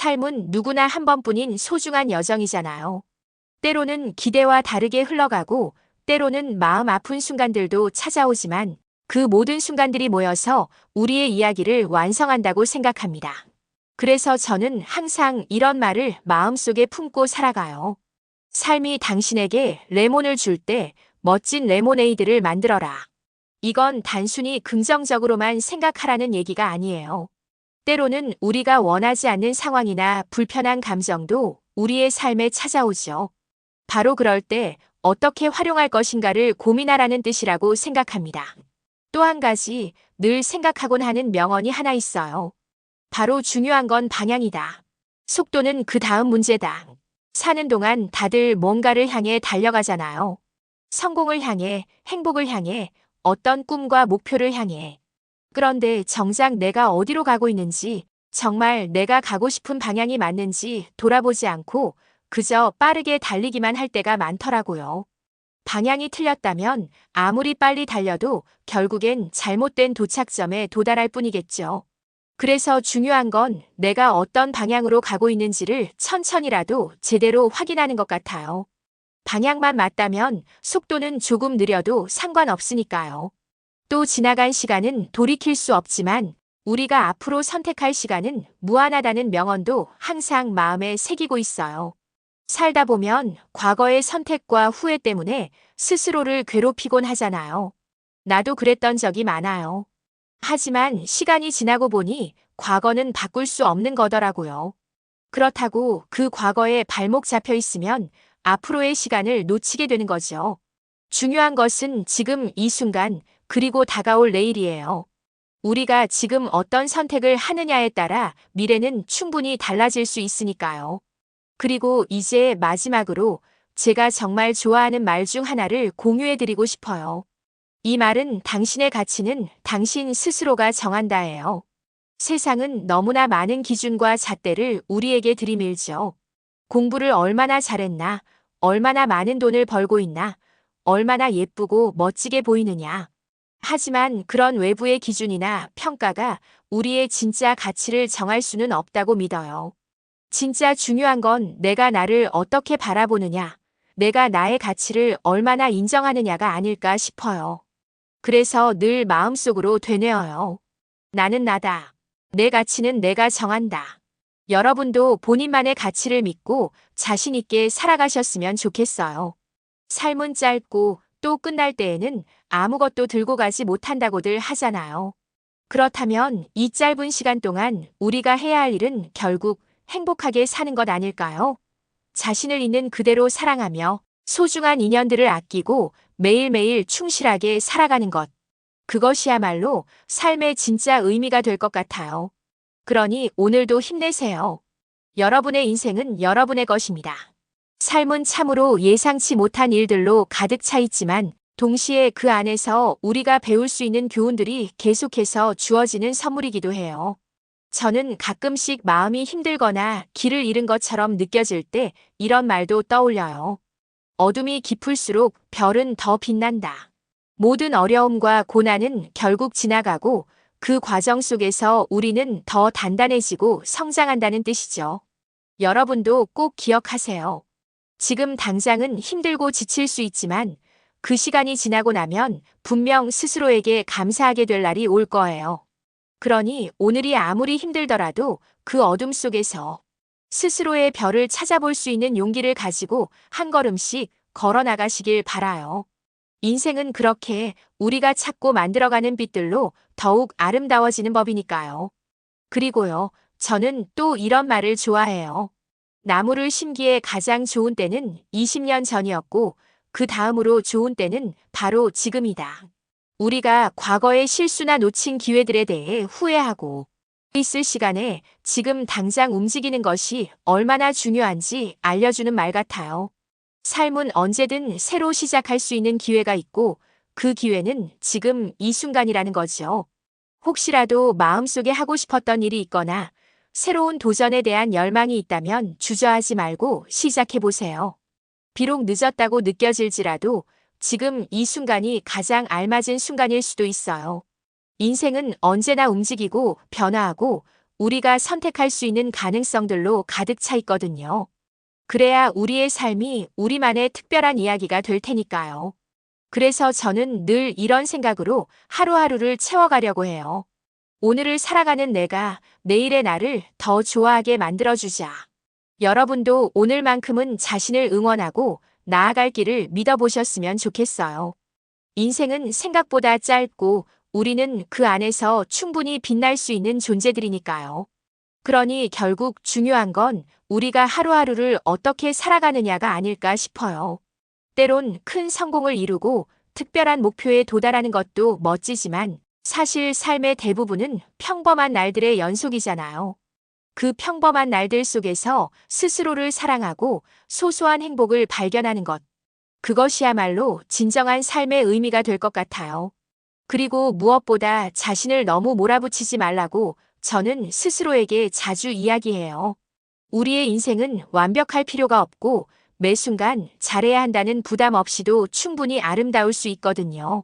삶은 누구나 한 번뿐인 소중한 여정이잖아요. 때로는 기대와 다르게 흘러가고, 때로는 마음 아픈 순간들도 찾아오지만, 그 모든 순간들이 모여서 우리의 이야기를 완성한다고 생각합니다. 그래서 저는 항상 이런 말을 마음속에 품고 살아가요. 삶이 당신에게 레몬을 줄 때 멋진 레모네이드를 만들어라. 이건 단순히 긍정적으로만 생각하라는 얘기가 아니에요. 때로는 우리가 원하지 않는 상황이나 불편한 감정도 우리의 삶에 찾아오죠. 바로 그럴 때 어떻게 활용할 것인가를 고민하라는 뜻이라고 생각합니다. 또 한 가지 늘 생각하곤 하는 명언이 하나 있어요. 바로 중요한 건 방향이다. 속도는 그 다음 문제다. 사는 동안 다들 뭔가를 향해 달려가잖아요. 성공을 향해, 행복을 향해, 어떤 꿈과 목표를 향해. 그런데 정작 내가 어디로 가고 있는지, 정말 내가 가고 싶은 방향이 맞는지 돌아보지 않고 그저 빠르게 달리기만 할 때가 많더라고요. 방향이 틀렸다면 아무리 빨리 달려도 결국엔 잘못된 도착점에 도달할 뿐이겠죠. 그래서 중요한 건 내가 어떤 방향으로 가고 있는지를 천천히라도 제대로 확인하는 것 같아요. 방향만 맞다면 속도는 조금 느려도 상관없으니까요. 또 지나간 시간은 돌이킬 수 없지만 우리가 앞으로 선택할 시간은 무한하다는 명언도 항상 마음에 새기고 있어요. 살다 보면 과거의 선택과 후회 때문에 스스로를 괴롭히곤 하잖아요. 나도 그랬던 적이 많아요. 하지만 시간이 지나고 보니 과거는 바꿀 수 없는 거더라고요. 그렇다고 그 과거에 발목 잡혀 있으면 앞으로의 시간을 놓치게 되는 거죠. 중요한 것은 지금 이 순간, 그리고 다가올 내일이에요. 우리가 지금 어떤 선택을 하느냐에 따라 미래는 충분히 달라질 수 있으니까요. 그리고 이제 마지막으로 제가 정말 좋아하는 말 중 하나를 공유해 드리고 싶어요. 이 말은 당신의 가치는 당신 스스로가 정한다예요. 세상은 너무나 많은 기준과 잣대를 우리에게 들이밀죠. 공부를 얼마나 잘했나, 얼마나 많은 돈을 벌고 있나, 얼마나 예쁘고 멋지게 보이느냐. 하지만 그런 외부의 기준이나 평가가 우리의 진짜 가치를 정할 수는 없다고 믿어요. 진짜 중요한 건 내가 나를 어떻게 바라보느냐, 내가 나의 가치를 얼마나 인정하느냐가 아닐까 싶어요. 그래서 늘 마음속으로 되뇌어요. 나는 나다. 내 가치는 내가 정한다. 여러분도 본인만의 가치를 믿고 자신 있게 살아가셨으면 좋겠어요. 삶은 짧고 또 끝날 때에는 아무것도 들고 가지 못한다고들 하잖아요. 그렇다면 이 짧은 시간 동안 우리가 해야 할 일은 결국 행복하게 사는 것 아닐까요? 자신을 있는 그대로 사랑하며 소중한 인연들을 아끼고 매일매일 충실하게 살아가는 것. 그것이야말로 삶의 진짜 의미가 될 것 같아요. 그러니 오늘도 힘내세요. 여러분의 인생은 여러분의 것입니다. 삶은 참으로 예상치 못한 일들로 가득 차 있지만 동시에 그 안에서 우리가 배울 수 있는 교훈들이 계속해서 주어지는 선물이기도 해요. 저는 가끔씩 마음이 힘들거나 길을 잃은 것처럼 느껴질 때 이런 말도 떠올려요. 어둠이 깊을수록 별은 더 빛난다. 모든 어려움과 고난은 결국 지나가고 그 과정 속에서 우리는 더 단단해지고 성장한다는 뜻이죠. 여러분도 꼭 기억하세요. 지금 당장은 힘들고 지칠 수 있지만 그 시간이 지나고 나면 분명 스스로에게 감사하게 될 날이 올 거예요. 그러니 오늘이 아무리 힘들더라도 그 어둠 속에서 스스로의 별을 찾아볼 수 있는 용기를 가지고 한 걸음씩 걸어 나가시길 바라요. 인생은 그렇게 우리가 찾고 만들어가는 빛들로 더욱 아름다워지는 법이니까요. 그리고요, 저는 또 이런 말을 좋아해요. 나무를 심기에 가장 좋은 때는 20년 전이었고, 그 다음으로 좋은 때는 바로 지금이다. 우리가 과거의 실수나 놓친 기회들에 대해 후회하고 있을 시간에 지금 당장 움직이는 것이 얼마나 중요한지 알려주는 말 같아요. 삶은 언제든 새로 시작할 수 있는 기회가 있고 그 기회는 지금 이 순간이라는 거죠. 혹시라도 마음속에 하고 싶었던 일이 있거나 새로운 도전에 대한 열망이 있다면 주저하지 말고 시작해보세요. 비록 늦었다고 느껴질지라도 지금 이 순간이 가장 알맞은 순간일 수도 있어요. 인생은 언제나 움직이고 변화하고 우리가 선택할 수 있는 가능성들로 가득 차 있거든요. 그래야 우리의 삶이 우리만의 특별한 이야기가 될 테니까요. 그래서 저는 늘 이런 생각으로 하루하루를 채워가려고 해요. 오늘을 살아가는 내가 내일의 나를 더 좋아하게 만들어주자. 여러분도 오늘만큼은 자신을 응원하고 나아갈 길을 믿어보셨으면 좋겠어요. 인생은 생각보다 짧고 우리는 그 안에서 충분히 빛날 수 있는 존재들이니까요. 그러니 결국 중요한 건 우리가 하루하루를 어떻게 살아가느냐가 아닐까 싶어요. 때론 큰 성공을 이루고 특별한 목표에 도달하는 것도 멋지지만 사실 삶의 대부분은 평범한 날들의 연속이잖아요. 그 평범한 날들 속에서 스스로를 사랑하고 소소한 행복을 발견하는 것. 그것이야말로 진정한 삶의 의미가 될 것 같아요. 그리고 무엇보다 자신을 너무 몰아붙이지 말라고 저는 스스로에게 자주 이야기해요. 우리의 인생은 완벽할 필요가 없고 매 순간 잘해야 한다는 부담 없이도 충분히 아름다울 수 있거든요.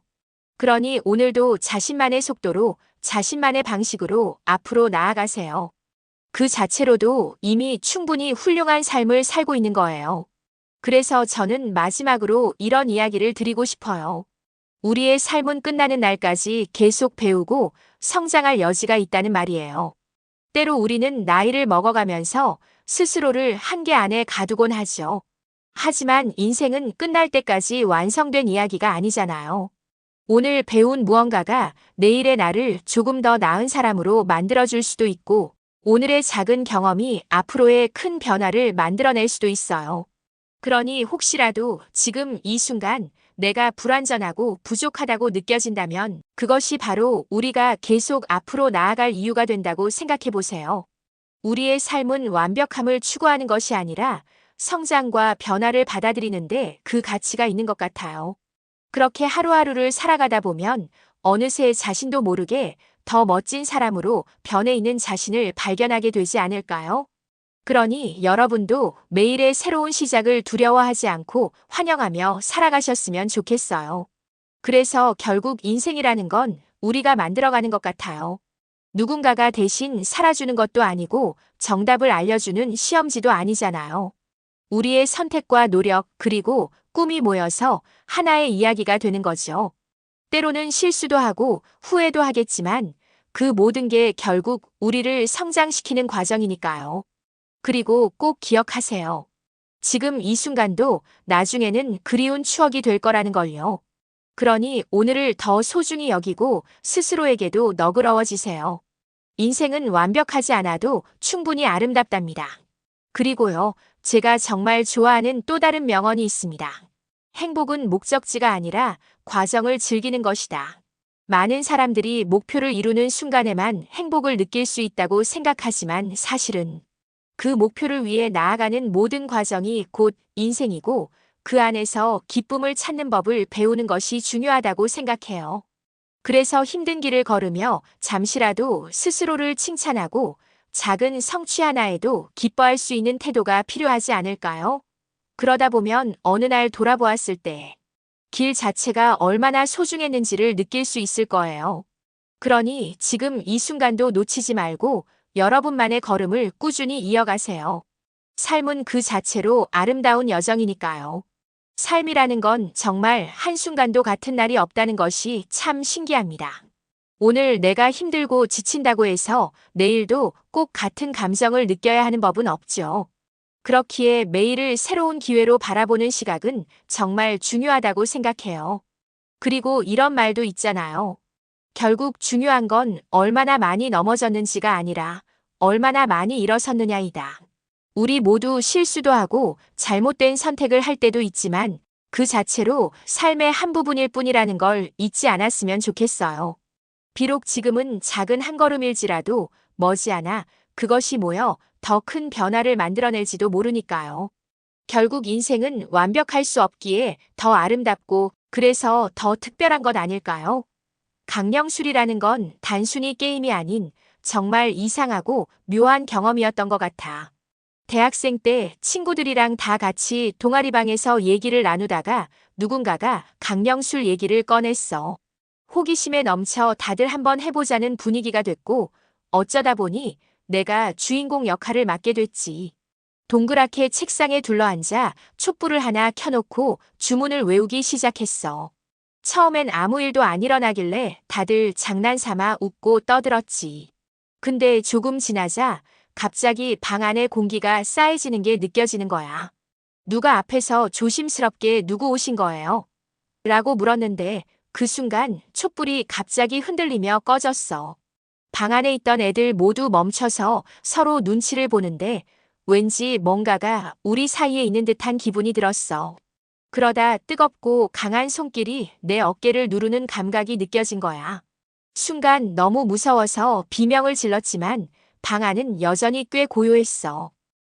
그러니 오늘도 자신만의 속도로, 자신만의 방식으로 앞으로 나아가세요. 그 자체로도 이미 충분히 훌륭한 삶을 살고 있는 거예요. 그래서 저는 마지막으로 이런 이야기를 드리고 싶어요. 우리의 삶은 끝나는 날까지 계속 배우고 성장할 여지가 있다는 말이에요. 때로 우리는 나이를 먹어가면서 스스로를 한계 안에 가두곤 하죠. 하지만 인생은 끝날 때까지 완성된 이야기가 아니잖아요. 오늘 배운 무언가가 내일의 나를 조금 더 나은 사람으로 만들어줄 수도 있고, 오늘의 작은 경험이 앞으로의 큰 변화를 만들어낼 수도 있어요. 그러니 혹시라도 지금 이 순간 내가 불완전하고 부족하다고 느껴진다면 그것이 바로 우리가 계속 앞으로 나아갈 이유가 된다고 생각해 보세요. 우리의 삶은 완벽함을 추구하는 것이 아니라 성장과 변화를 받아들이는데 그 가치가 있는 것 같아요. 그렇게 하루하루를 살아가다 보면 어느새 자신도 모르게 더 멋진 사람으로 변해 있는 자신을 발견하게 되지 않을까요? 그러니 여러분도 매일의 새로운 시작을 두려워하지 않고 환영하며 살아가셨으면 좋겠어요. 그래서 결국 인생이라는 건 우리가 만들어가는 것 같아요. 누군가가 대신 살아주는 것도 아니고 정답을 알려주는 시험지도 아니잖아요. 우리의 선택과 노력 그리고 꿈이 모여서 하나의 이야기가 되는 거죠. 때로는 실수도 하고 후회도 하겠지만 그 모든 게 결국 우리를 성장시키는 과정이니까요. 그리고 꼭 기억하세요. 지금 이 순간도 나중에는 그리운 추억이 될 거라는 걸요. 그러니 오늘을 더 소중히 여기고 스스로에게도 너그러워지세요. 인생은 완벽하지 않아도 충분히 아름답답니다. 그리고요, 제가 정말 좋아하는 또 다른 명언이 있습니다. 행복은 목적지가 아니라 과정을 즐기는 것이다. 많은 사람들이 목표를 이루는 순간에만 행복을 느낄 수 있다고 생각하지만 사실은 그 목표를 위해 나아가는 모든 과정이 곧 인생이고 그 안에서 기쁨을 찾는 법을 배우는 것이 중요하다고 생각해요. 그래서 힘든 길을 걸으며 잠시라도 스스로를 칭찬하고 작은 성취 하나에도 기뻐할 수 있는 태도가 필요하지 않을까요? 그러다 보면 어느 날 돌아보았을 때 길 자체가 얼마나 소중했는지를 느낄 수 있을 거예요. 그러니 지금 이 순간도 놓치지 말고 여러분만의 걸음을 꾸준히 이어가세요. 삶은 그 자체로 아름다운 여정이니까요. 삶이라는 건 정말 한순간도 같은 날이 없다는 것이 참 신기합니다. 오늘 내가 힘들고 지친다고 해서 내일도 꼭 같은 감정을 느껴야 하는 법은 없죠. 그렇기에 매일을 새로운 기회로 바라보는 시각은 정말 중요하다고 생각해요. 그리고 이런 말도 있잖아요. 결국 중요한 건 얼마나 많이 넘어졌는지가 아니라 얼마나 많이 일어섰느냐이다. 우리 모두 실수도 하고 잘못된 선택을 할 때도 있지만 그 자체로 삶의 한 부분일 뿐이라는 걸 잊지 않았으면 좋겠어요. 비록 지금은 작은 한 걸음일지라도 머지않아 그것이 모여 더 큰 변화를 만들어낼지도 모르니까요. 결국 인생은 완벽할 수 없기에 더 아름답고 그래서 더 특별한 것 아닐까요? 강령술이라는 건 단순히 게임이 아닌 정말 이상하고 묘한 경험이었던 것 같아. 대학생 때 친구들이랑 다 같이 동아리방에서 얘기를 나누다가 누군가가 강령술 얘기를 꺼냈어. 호기심에 넘쳐 다들 한번 해보자는 분위기가 됐고 어쩌다 보니 내가 주인공 역할을 맡게 됐지. 동그랗게 책상에 둘러앉아 촛불을 하나 켜놓고 주문을 외우기 시작했어. 처음엔 아무 일도 안 일어나길래 다들 장난삼아 웃고 떠들었지. 근데 조금 지나자 갑자기 방 안의 공기가 싸해지는 게 느껴지는 거야. 누가 앞에서 조심스럽게 누구 오신 거예요? 라고 물었는데 그 순간 촛불이 갑자기 흔들리며 꺼졌어. 방 안에 있던 애들 모두 멈춰서 서로 눈치를 보는데 왠지 뭔가가 우리 사이에 있는 듯한 기분이 들었어. 그러다 뜨겁고 강한 손길이 내 어깨를 누르는 감각이 느껴진 거야. 순간 너무 무서워서 비명을 질렀지만 방 안은 여전히 꽤 고요했어.